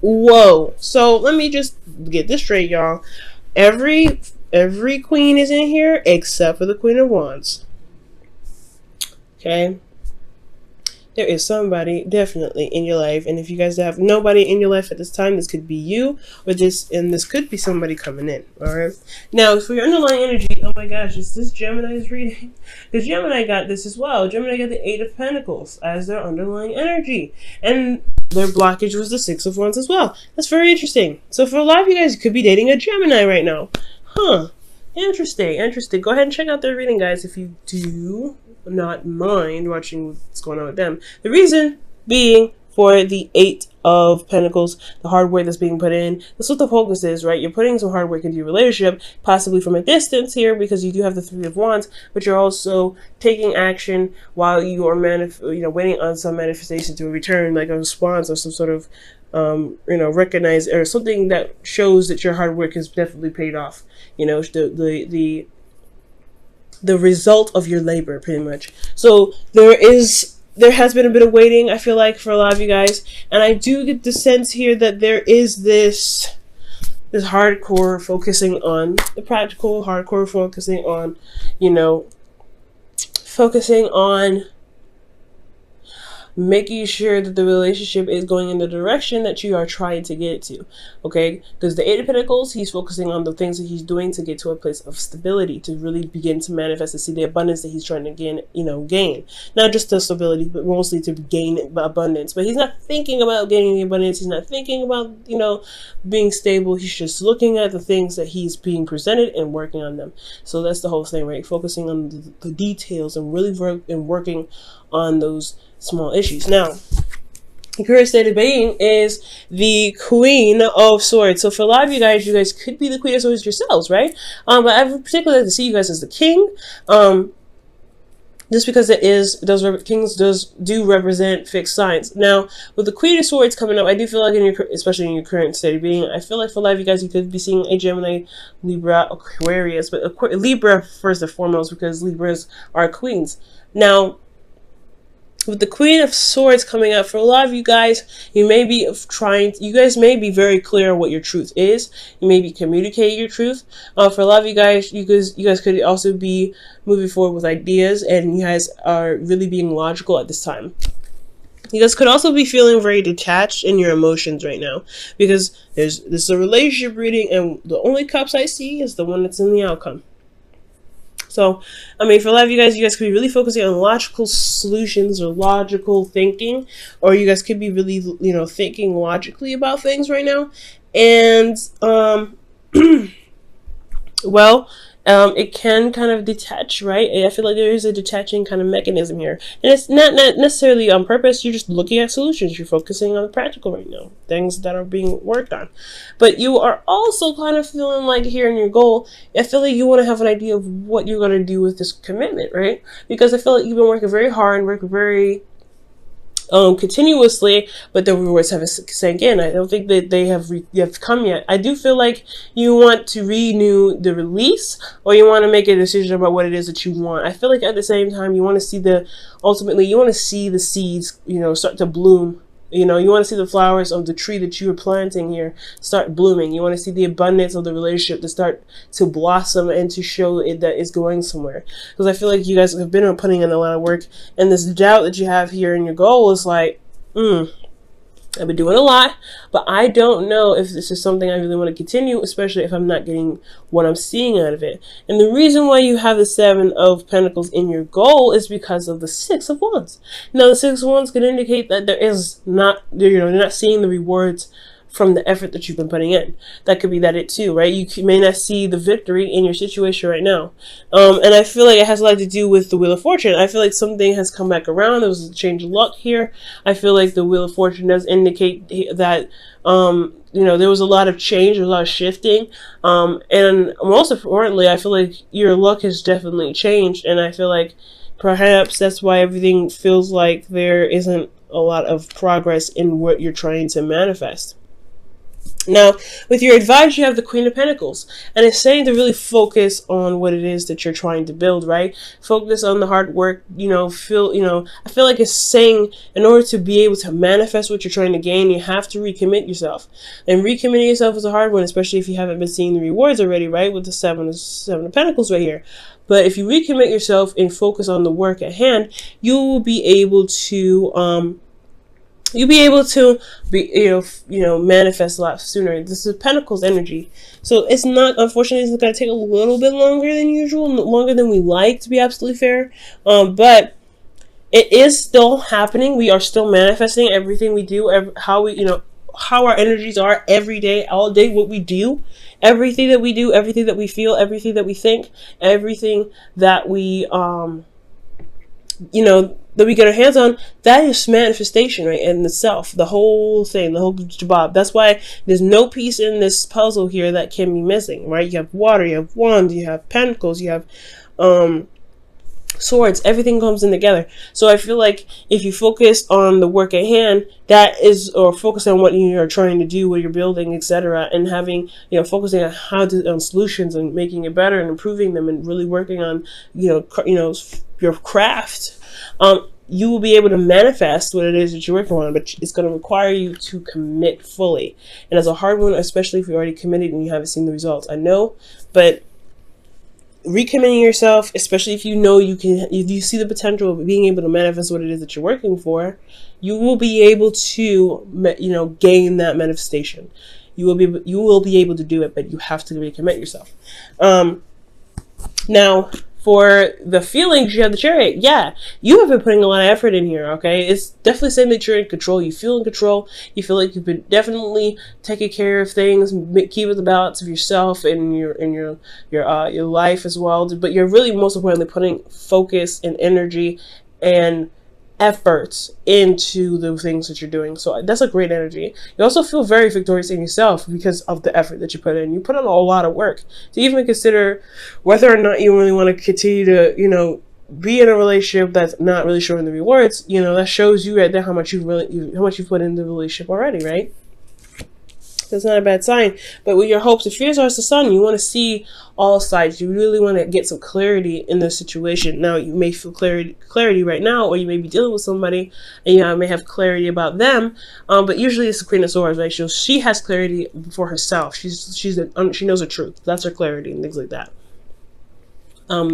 Whoa. So let me just get this straight, y'all. Every queen is in here except for the Queen of Wands. Okay? There is somebody definitely in your life, and if you guys have nobody in your life at this time, this could be you, or this could be somebody coming in. All right. Now for your underlying energy, oh my gosh, is this Gemini's reading? Because Gemini got this as well. Gemini got the Eight of Pentacles as their underlying energy, and their blockage was the Six of Wands as well. That's very interesting. So for a lot of you guys, you could be dating a Gemini right now, huh? Interesting. Go ahead and check out their reading, guys, if you do not mind watching what's going on with them. The reason being for the Eight of Pentacles, the hard work that's being put in. That's what the focus is, right? You're putting some hard work into your relationship, possibly from a distance here, because you do have the Three of Wands, but you're also taking action while you are waiting on some manifestation to return, like a response or some sort of recognize or something that shows that your hard work has definitely paid off. The result of your labor, pretty much. So there has been a bit of waiting, I feel like, for a lot of you guys, and I do get the sense here that there is this hardcore focusing on the practical, hardcore focusing on making sure that the relationship is going in the direction that you are trying to get it to, okay? Because the Eight of Pentacles, he's focusing on the things that he's doing to get to a place of stability, to really begin to manifest and see the abundance that he's trying to gain. Not just the stability, but mostly to gain abundance. But he's not thinking about gaining the abundance. He's not thinking about, being stable. He's just looking at the things that he's being presented and working on them. So that's the whole thing, right? Focusing on the details and really working on those small issues. Now, the current state of being is the Queen of Swords. So for a lot of you guys could be the Queen of Swords yourselves, right? But I would particularly like to see you guys as the King. Just because kings do represent fixed signs. Now, with the Queen of Swords coming up, I do feel like especially in your current state of being, I feel like for a lot of you guys, you could be seeing a Gemini, Libra, Aquarius, but Libra first and foremost, because Libras are queens. Now, with the Queen of Swords coming up, for a lot of you guys, you guys may be very clear on what your truth is. You may be communicating your truth. For a lot of you guys, you guys could also be moving forward with ideas, and you guys are really being logical at this time. You guys could also be feeling very detached in your emotions right now, because this is a relationship reading, and the only cups I see is the one that's in the outcome. So, for a lot of you guys could be really focusing on logical solutions or logical thinking, or you guys could be really, thinking logically about things right now. And, it can kind of detach, right? I feel like there is a detaching kind of mechanism here. And it's not necessarily on purpose. You're just looking at solutions. You're focusing on the practical right now. Things that are being worked on. But you are also kind of feeling like here in your goal, I feel like you want to have an idea of what you're going to do with this commitment, right? Because I feel like you've been working very hard and working very continuously, but the rewards haven't sank in. I don't think that they have come yet. I do feel like you want to renew the release, or you want to make a decision about what it is that you want. I feel like at the same time, you want to see the seeds, start to bloom. You want to see the flowers of the tree that you are planting here start blooming. You want to see the abundance of the relationship to start to blossom and to show it that it's going somewhere. Because I feel like you guys have been putting in a lot of work, and this doubt that you have here in your goal is like, I've been doing a lot, but I don't know if this is something I really want to continue, especially if I'm not getting what I'm seeing out of it. And the reason why you have the Seven of Pentacles in your goal is because of the Six of Wands. Now, the Six of Wands can indicate that you're not seeing the rewards from the effort that you've been putting in. That could be it too, right? You may not see the victory in your situation right now. And I feel like it has a lot to do with the Wheel of Fortune. I feel like something has come back around. There was a change of luck here. I feel like the Wheel of Fortune does indicate that, there was a lot of change, a lot of shifting. And most importantly, I feel like your luck has definitely changed. And I feel like perhaps that's why everything feels like there isn't a lot of progress in what you're trying to manifest. Now, with your advice, you have the Queen of Pentacles, and it's saying to really focus on what it is that you're trying to build, right? Focus on the hard work, I feel like it's saying in order to be able to manifest what you're trying to gain, you have to recommit yourself. And recommitting yourself is a hard one, especially if you haven't been seeing the rewards already, right? With the seven of Pentacles right here. But if you recommit yourself and focus on the work at hand, you will be able to, manifest a lot sooner. This is Pentacles energy. So it's not, unfortunately, it's going to take a little bit longer than usual, longer than we like, to be absolutely fair. But it is still happening. We are still manifesting everything we do, how our energies are every day, all day, what we do, everything that we do, everything that we feel, everything that we think, everything that we, that we get our hands on, that is manifestation, right, in itself. The whole thing, the whole job. That's why there's no piece in this puzzle here that can be missing, right? You have water, you have wands, you have pentacles, you have swords. Everything comes in together. So I feel like if you focus on the work at hand, or focus on what you're trying to do, what you're building, etc., and having, focusing on on solutions and making it better and improving them and really working on, your craft, you will be able to manifest what it is that you're working on, but it's going to require you to commit fully. And it's a hard one, especially if you're already committed and you haven't seen the results. I know, but recommitting yourself, especially if if you see the potential of being able to manifest what it is that you're working for, you will be able to, gain that manifestation. You will be able to do it, but you have to recommit yourself. Now, for the feelings, you have the Chariot. Yeah, you have been putting a lot of effort in here, okay? It's definitely saying that you're in control. You feel in control. You feel like you've been definitely taking care of things, keeping the balance of yourself and your life as well. But you're really, most importantly, putting focus and energy and efforts into the things that you're doing. So that's a great energy. You also feel very victorious in yourself because of the effort that you put in. You put in a lot of work to even consider whether or not you really want to continue to, be in a relationship that's not really showing the rewards. That shows you right there how much you've put into the relationship already, right? That's not a bad sign. But with your hopes and fears are the sun. You want to see all sides. You really want to get some clarity in the situation. Now, you may feel clarity right now, or you may be dealing with somebody and you may have clarity about them. But usually it's the Queen of Swords, right? She has clarity for herself. She knows the truth. That's her clarity and things like that.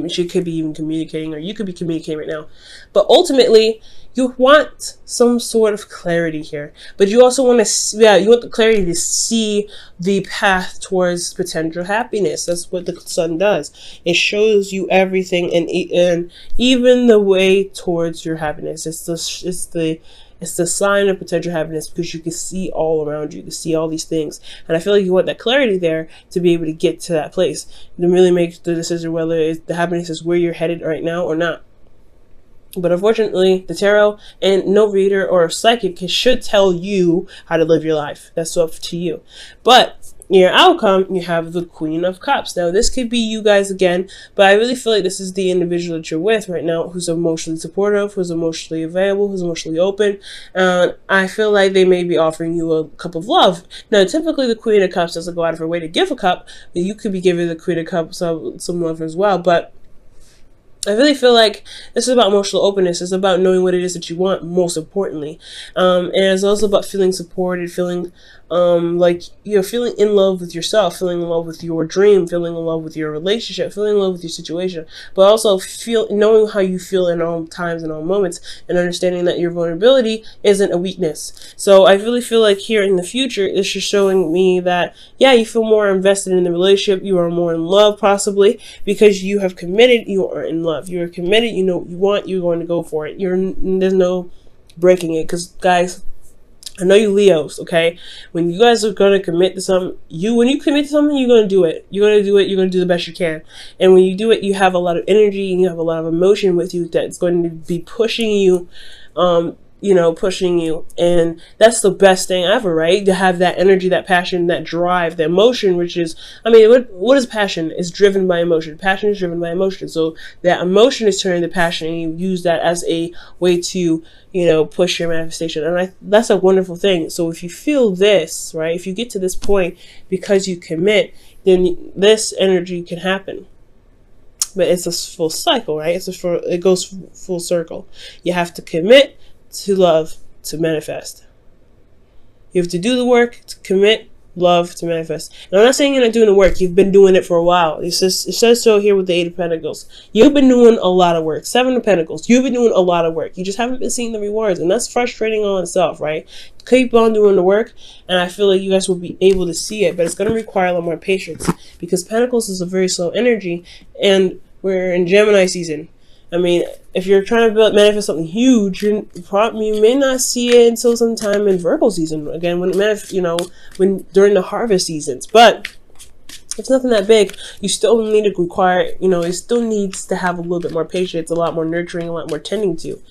She could be even communicating, or you could be communicating right now. But ultimately, you want some sort of clarity here. But you also want you want the clarity to see the path towards potential happiness. That's what the sun does. It shows you everything and even the way towards your happiness. It's the sign of potential happiness because you can see all around you. You can see all these things. And I feel like you want that clarity there to be able to get to that place. To really make the decision whether the happiness is where you're headed right now or not. But unfortunately, the tarot and no reader or psychic should tell you how to live your life. That's up to you. But your outcome, you have the Queen of Cups. Now, this could be you guys again, but I really feel like this is the individual that you're with right now who's emotionally supportive, who's emotionally available, who's emotionally open. And I feel like they may be offering you a cup of love. Now, typically the Queen of Cups doesn't go out of her way to give a cup, but you could be giving the Queen of Cups some love as well. But I really feel like this is about emotional openness. It's about knowing what it is that you want, most importantly. And it's also about feeling supported, feeling like you're feeling in love with yourself, feeling in love with your dream, feeling in love with your relationship, feeling in love with your situation, but also knowing how you feel in all times and all moments, and understanding that your vulnerability isn't a weakness. So I really feel like here in the future, it's just showing me that, yeah, you feel more invested in the relationship, you are more in love possibly, because you have committed, you are in love, you're committed, you know what you want, you're going to go for it. There's no breaking it, because guys, I know you Leos, okay? When you guys are going to commit to something, when you commit to something, you're going to do it. You're going to do it. You're going to do the best you can. And when you do it, you have a lot of energy and you have a lot of emotion with you that's going to be pushing you pushing you. And that's the best thing ever, right? To have that energy, that passion, that drive, that emotion, which is, what is passion? It's driven by emotion. Passion is driven by emotion. So that emotion is turning to passion, and you use that as a way to, push your manifestation. And that's a wonderful thing. So if you feel this, right, if you get to this point because you commit, then this energy can happen. But it's a full cycle, right? It goes full circle. You have to commit to love to manifest. You have to do the work to commit, love to manifest. Now, I'm not saying you're not doing the work. You've been doing it for a while. It says so here with the Eight of Pentacles. You've been doing a lot of work. Seven of Pentacles. You've been doing a lot of work. You just haven't been seeing the rewards, and that's frustrating on itself, right? Keep on doing the work, and I feel like you guys will be able to see it, but it's going to require a lot more patience because Pentacles is a very slow energy, and we're in Gemini season. If you're trying to manifest something huge, you may not see it until sometime in Virgo season. Again, when during the harvest seasons. But it's nothing that big. You still need to it still needs to have a little bit more patience, a lot more nurturing, a lot more tending to.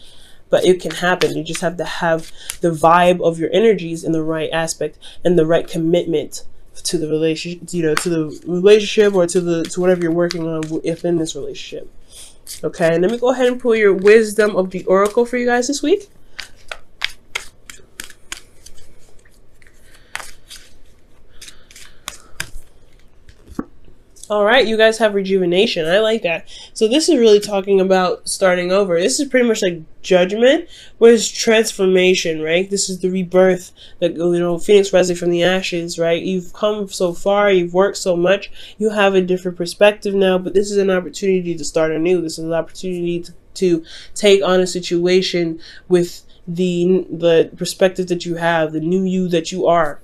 But it can happen. You just have to have the vibe of your energies in the right aspect and the right commitment to the relationship, to the relationship or to whatever you're working on within this relationship. Okay, and let me go ahead and pull your wisdom of the oracle for you guys this week. All right, you guys have rejuvenation. I like that. So this is really talking about starting over. This is pretty much like judgment, where it's transformation, right? This is the rebirth, Phoenix rising from the ashes, right? You've come so far, you've worked so much, you have a different perspective now, but this is an opportunity to start anew. This is an opportunity to take on a situation with the perspective that you have, the new you that you are.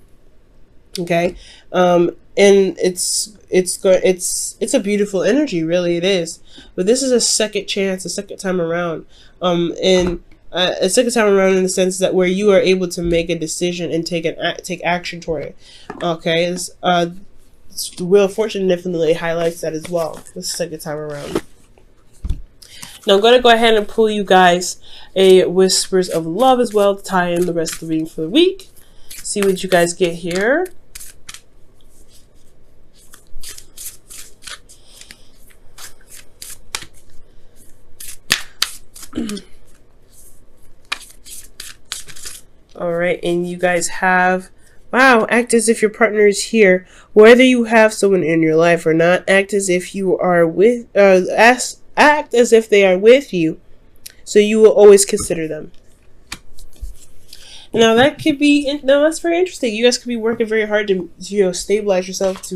Okay, and it's a beautiful energy, really it is. But this is a second chance, a second time around, and a second time around in the sense that where you are able to make a decision and take action toward it. Okay, the Wheel of Fortune definitely highlights that as well. This second time around. Now I'm going to go ahead and pull you guys a Whispers of Love as well to tie in the rest of the reading for the week. See what you guys get here. All right, and you guys have, wow, act as if your partner is here, whether you have someone in your life or not. Act as if you are with, act as if they are with you, so you will always consider them. Now that could be, that's very interesting. You guys could be working very hard to, stabilize yourself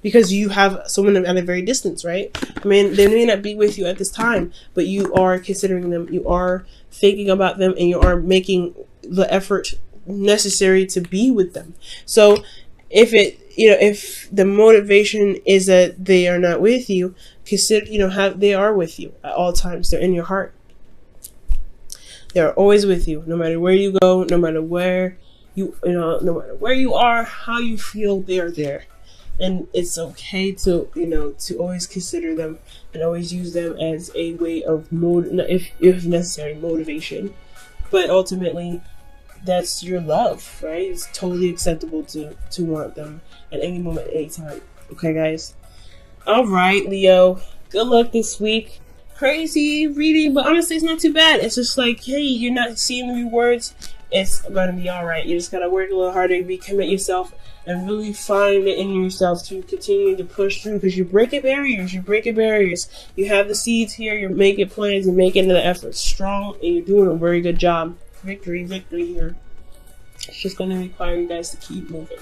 because you have someone at a very distance, right? They may not be with you at this time, but you are considering them, you are thinking about them, and you are making the effort necessary to be with them. So if the motivation is that they are not with you, consider, they are with you at all times. They're in your heart. They're always with you, no matter where you go, no matter where no matter where you are, how you feel, they are there. And it's okay to, to always consider them and always use them as a way of if necessary, motivation. But ultimately, that's your love, right? It's totally acceptable to want them at any moment, at any time. Okay, guys? All right, Leo. Good luck this week. Crazy reading, but honestly, it's not too bad. It's just like, hey, you're not seeing the rewards. It's gonna be all right. You just gotta work a little harder, recommit yourself, and really find it in yourself to continue to push through. Because you're breaking barriers. You have the seeds here. You're making plans and making the effort strong, and you're doing a very good job. Victory here. It's just gonna require you guys to keep moving.